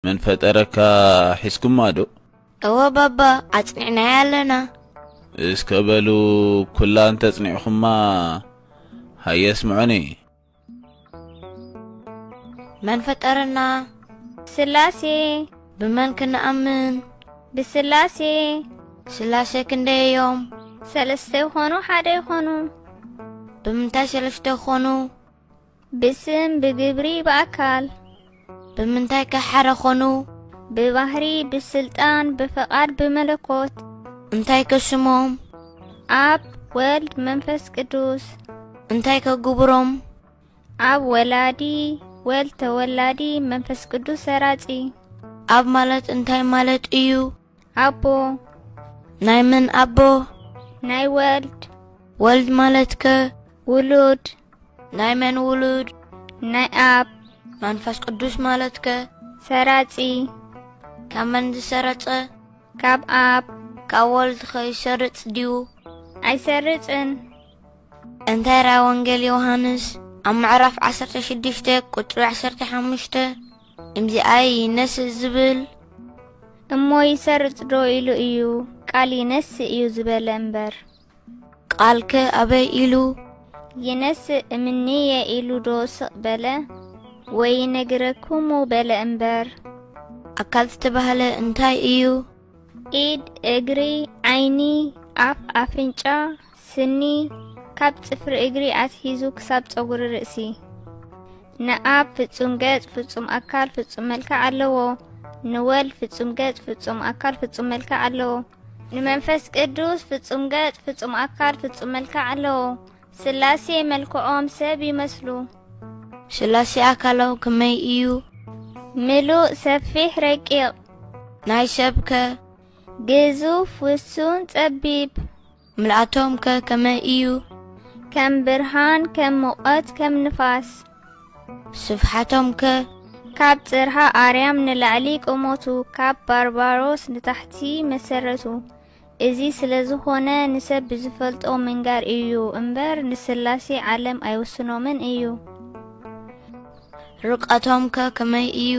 من فترك حسكم مادو أو بابا أتصنعنا لنا اسكبلو كلان تصنعكم ما هيا اسمعوني من فترنا سلاسي بمن كنا أمن بسلاسي سلاسي كندي يوم سلسته خونو حده خونو بمنتا سلسته خونو بسم بجبري بأكل بمنتا كحر خونو ببحري بالسلطان بفقاد بملكوت انتاي كسموم أب ولد منفس قدوس انتاي كجبرم أب ولادي ولد تولادي منفس قدوس سراتي أب مالت انتاي مالت إيو أبو ناي من أبو ناي ولد مالتك ولود ناي من ولود ناي أب منفس قدوس مالتك سراتي كمن دي سرطة كاب أب كاولد خي سرط ديو أي سرطن انتاي را وانجيل يوهانس أم عرف 16 قطر 15 امزي أي نس الزبل እሞ ይሰርጽ ዶ ኢሉ እዩ ቃል ይነስ እዩ ዝበለ እምበር ቃልከ አበይ ኢሉ ይነስ እምኔየ ኢሉ ዶ ስቕበለ ወይ ነግረኩሙ በለ እምበር አካል ዝተባህለ እንታይ እዩ ኢድ እግሪ ዓይኒ አፍ አፍንጫ ስኒ ካብ ጽፍሪ እግሪ አትሂዙ ክሳብ ጸጉሪ ርእሲ ነአብ ፍጹም ገጽ ፍጹም አካል ፍጹም መልክዕ ኣለዎ نوال ፍጹም ገጽ ፍጹም አካል ፍጹም መልክዕ ኣለዎ ንመንፈስ ቅዱስ ፍጹም ገጽ ፍጹም አካል ፍጹም መልክዕ ኣለዎ ስላሴ መልክዖም ሰብ ይመስሉ ስላሴ አካላው ከመይ እዩ ምሉእ ሰፊሕ ረቂቕ ናይ ሰብከ ግዙፍ ውሱን ጸቢብ ምልአቶም ከመይ እዩ ከም ብርሃን ከም ሙቐት ከም ንፋስ ስፍሓቶም ካብ ጽርሃ አርያም ንላዕሊ ቆሞቱ ካብ ባርባሮስ ንታሕቲ መሰረቱ እዚ ስለዝኾነ ንሰብ ብዝፈልጦ መንጋር እዩ እምበር ንስላሴ ዓለም አይወስኖምን እዩ ርቀቶም ከመይ እዩ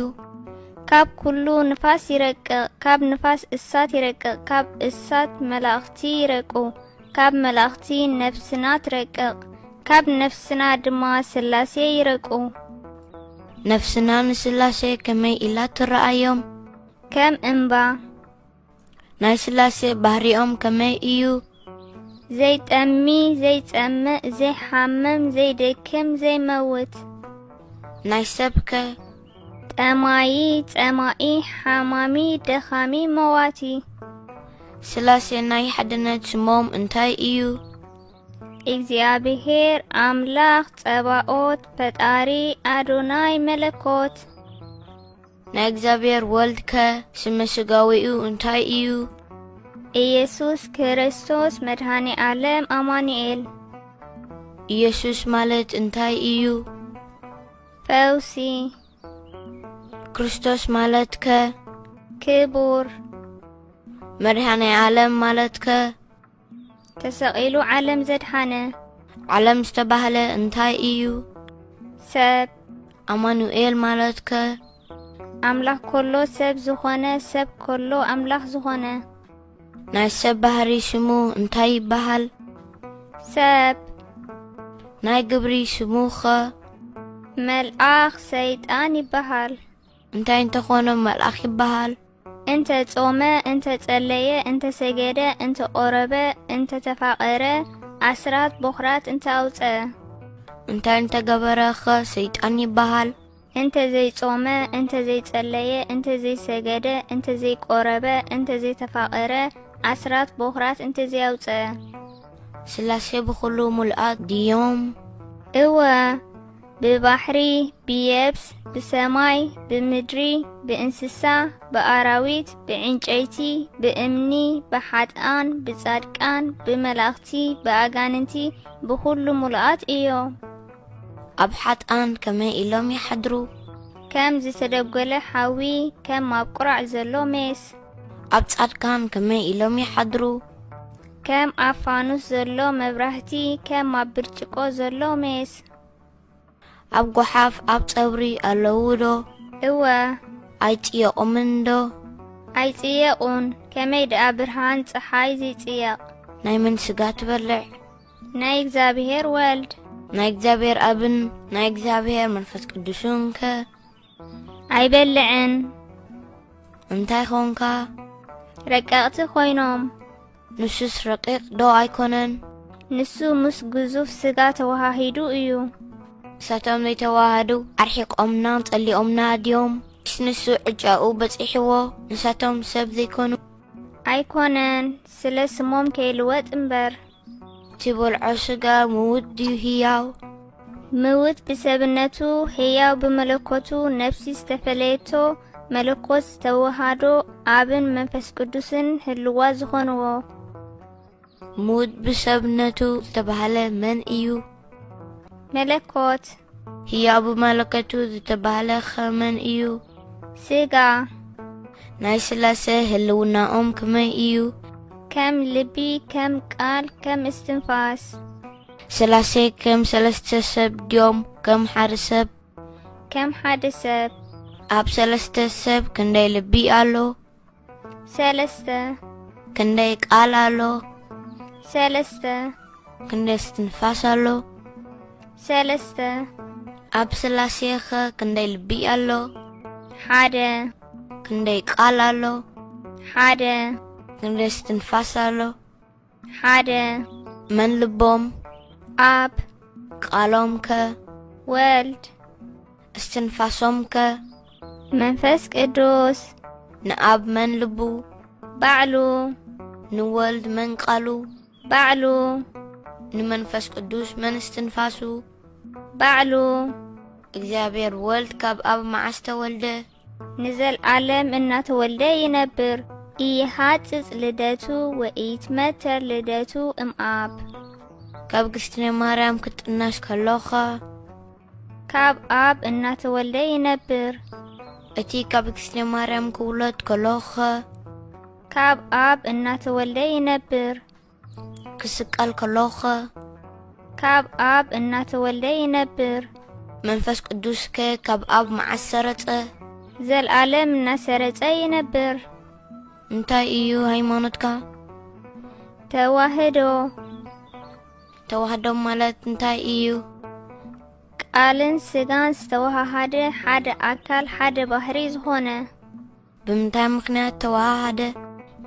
ካብ ኩሉ ንፋስ ይረቅቕ ካብ ንፋስ እሳት ይረቅቕ ካብ እሳት መላእኽቲ ይረቁ ካብ መላእኽቲ ነፍስና ትረቅቕ ካብ ነፍስና ድማ ስላሴ ይረቁ ነፍስና ንስላሴ ከመይ ኢላ ትረአዮም ከም እምባ ናይ ስላሴ ባህሪኦም ከመይ እዩ ዘይጠሚ ዘይጸምእ ዘይሓመም ዘይደክም ዘይመውት ናይ ሰብከ ጠማይ ጸማኢ ሓማሚ ደኻሚ መዋቲ ስላሴ ናይ ሓድነት ስሞም እንታይ እዩ እግዚአብሔር አምላክ ጸባኦት ፈጣሪ አዶናይ መለኮት ናይ እግዚአብሔር ወልድ ስመ ስጋዊኡ እንታይ እዩ ኢየሱስ ክርስቶስ መድኃኔ ዓለም አማኑኤል ኢየሱስ ማለት እንታይ እዩ ፈውሲ ክርስቶስ ማለት ክቡር መድኃኔ ዓለም ማለት ተሰቂሉ ዓለም ዘድሓነ ዓለም ዝተባህለ እንታይ እዩ ሰብ አማኑኤል ማለት አምላክ ኮሎ ሰብ ዝኾነ ሰብ ኮሎ አምላክ ዝኾነ ናይ ሰብ ባህሪ ስሙ እንታይ ይበሃል ሰብ ናይ ግብሪ ስሙ መልአኽ ሰይጣን ይበሃል እንታይ እንተኾነ መልአኽ ይበሃል انت ጾመ انت ጸለየ انت ሰገደ انت ቆረበ انت ተፋቀረ አስራት ቦኽራት انت አውፀ እንታይ ገበረ ሰይጣን ይበሃል انت ዘይ ጾመ انت ዘይ ጸለየ انت ዘይ ሰገደ انت ዘይ ቆረበ انت ዘይ ተፋቀረ አስራት ቦኽራት انت ዘይ አውፀ ስላሴ ብኹሉ ሙልአት ድዮም እወ በባህሪ በየብስ በሰማይ በምድሪ በእንስሳ በአራዊት በእንጨይቲ በእምኒ በሓጥአን በጻድቃን በመላእክቲ በአጋንንቲ በሁሉ ሙልአት እዩ ኣብ ሓጥአን ከመይ ኢሎም ይሓድሩ ከም ዝተደጎለ ሓዊ ከም ማብቁራዕ ዘሎ ሜስ ኣብ ጻድቃን ከመይ ኢሎም ይሓድሩ ከም አፋኑስ ዘሎ መብራህቲ ከም ኣብ ብርጭቆ ዘሎ ሜስ ኣብ ጎሓፍ ኣብ ጸብሪ ኣለውዶ እወ ኣይጽየቖምን ዶ? ኣይጽየቑን ከመይ ደኣ ብርሃን ፀሓይ ዘይጽየቕ ናይ መን ስጋ ትበልዕ? ናይ እግዚኣብሔር ወልድ ናይ እግዚኣብሔር ኣብን ናይ እግዚኣብሔር መንፈስ ቅዱስን ከ ኣይበልዕን። እንታይ ኾንካ? ረቀቕቲ ኾይኖም። ንሱስ ረቂቕ ዶ ኣይኮነን? ንሱ ምስ ግዙፍ ስጋ ተዋሃሂዱ እዩ። ንሳቶም ዘይተዋሃዱ ኣርሒቖምና ጸሊኦምና ድዮም? ንሱ ዕጫኡ በጺሕዎ ንሳቶም ሰብ ዘይኮኑ? ኣይኮነን ስለ ስሞም ከይልወጥ እምበር። እቲ በልዖ ስጋ ምውት ድዩ ሕያው? ምውት ብሰብነቱ ሕያው ብመለኮቱ ነፍሲ ዝተፈለየቶ መለኮት ዝተዋሃዶ ኣብን መንፈስ ቅዱስን ህልዋ ዝኾንዎ። ምውት ብሰብነቱ ዝተባህለ መን እዩ? መለኮት። ሕያው ብመለኮቱ ዝተባህለ ኸመን እዩ? ስጋ። ናይ ስላሴ ህልውናኦም ከመይ እዩ? ከም ልቢ፣ ከም ቃል፣ ከም እስትንፋስ። ስላሴ ከም ሰለስተ ሰብ ድዮም ከም ሓደ ሰብ? ከም ሓደ ሰብ። ኣብ ሰለስተ ሰብ ክንደይ ልቢ ኣሎ? ሰለስተ። ክንደይ ቃል ኣሎ? ሰለስተ። ክንደይ እስትንፋስ ኣሎ? ሰለስተ። ኣብ ስላሴ ኸ ክንደይ ልቢ ኣሎ? ሓደ። ክንደይ ቃል ኣሎ? ሓደ። ክንደይ እስትንፋስ ኣሎ? ሓደ። መን ልቦም? ኣብ። ቃሎም ከ? ወልድ። እስትንፋሶም ከ? መንፈስ ቅዱስ። ንኣብ መን ልቡ? ባዕሉ። ንወልድ መን ቃሉ? ባዕሉ። ንመንፈስ ቅዱስ መን እስትንፋሱ? ባዕሉ። እግዚአብሔር ወልድ ካብ ኣብ መዓዝ ተወልደ? ንዘለዓለም እናተወልደ ይነብር። ኢይሃጽጽ ልደቱ ወኢይትመተር ልደቱ እምኣብ። ካብ ግዝእትነ ማርያም ክትጥናሽ ከለኻ ካብ ኣብ እናተወልደ ይነብር። እቲ ካብ ግዝእትነ ማርያም ክውለድ ከለኻ ካብ ኣብ እናተወልደ ይነብር። ክስቀል ከለኻ ካብ ኣብ እናተወልደ ይነብር። መንፈስ ቅዱስ ከ ካብ ኣብ መዓዝ ሰረጸ? ዘለዓለም እናሰረጸ ይነብር። እንታይ እዩ ሃይማኖትካ? ተዋህዶ። ተዋህዶ ማለት እንታይ እዩ? ቃልን ስጋን ዝተዋሃሃደ ሓደ ኣካል ሓደ ባህሪ ዝኾነ። ብምንታይ ምክንያት ተዋሃሃደ?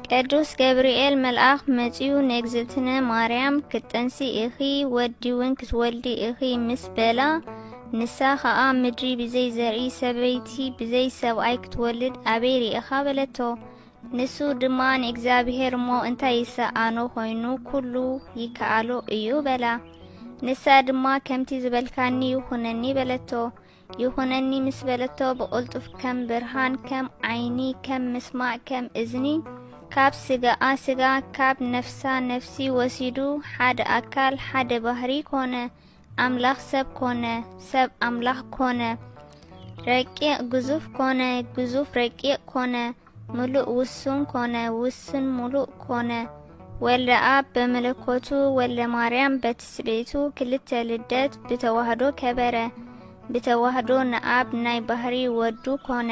ቅዱስ ገብርኤል መልአኽ መጺኡ ንእግዝእትነ ማርያም ክትጠንሲ ኢኺ ወዲ እውን ክትወልዲ ኢኺ ምስ በላ ንሳ ኸኣ ምድሪ ብዘይ ዘርኢ ሰበይቲ ብዘይ ሰብኣይ ክትወልድ ኣበይ ሪኢኻ በለቶ። ንሱ ድማ ንእግዚአብሔር እሞ እንታይ ይሰኣኖ ኮይኑ ኩሉ ይከኣሎ እዩ በላ። ንሳ ድማ ከምቲ ዝበልካኒ ይኹነኒ በለቶ። ይኹነኒ ምስ በለቶ ብቕልጡፍ ከም ብርሃን ከም ዓይኒ ከም ምስማዕ ከም እዝኒ ካብ ስጋኣ ስጋ ካብ ነፍሳ ነፍሲ ወሲዱ ሓደ ኣካል ሓደ ባህሪ ኮነ። ኣምላኽ ሰብ ኮነ፣ ሰብ ኣምላኽ ኮነ። ረቂቕ ግዙፍ ኮነ፣ ግዙፍ ረቂቕ ኮነ። ሙሉእ ውሱን ኮነ፣ ውሱን ሙሉእ ኮነ። ወልደ ኣብ በመለኮቱ ወልደ ማርያም በትስብእቱ ክልተ ልደት ብተዋህዶ ከበረ። ብተዋህዶ ንኣብ ናይ ባህሪ ወዱ ኮነ።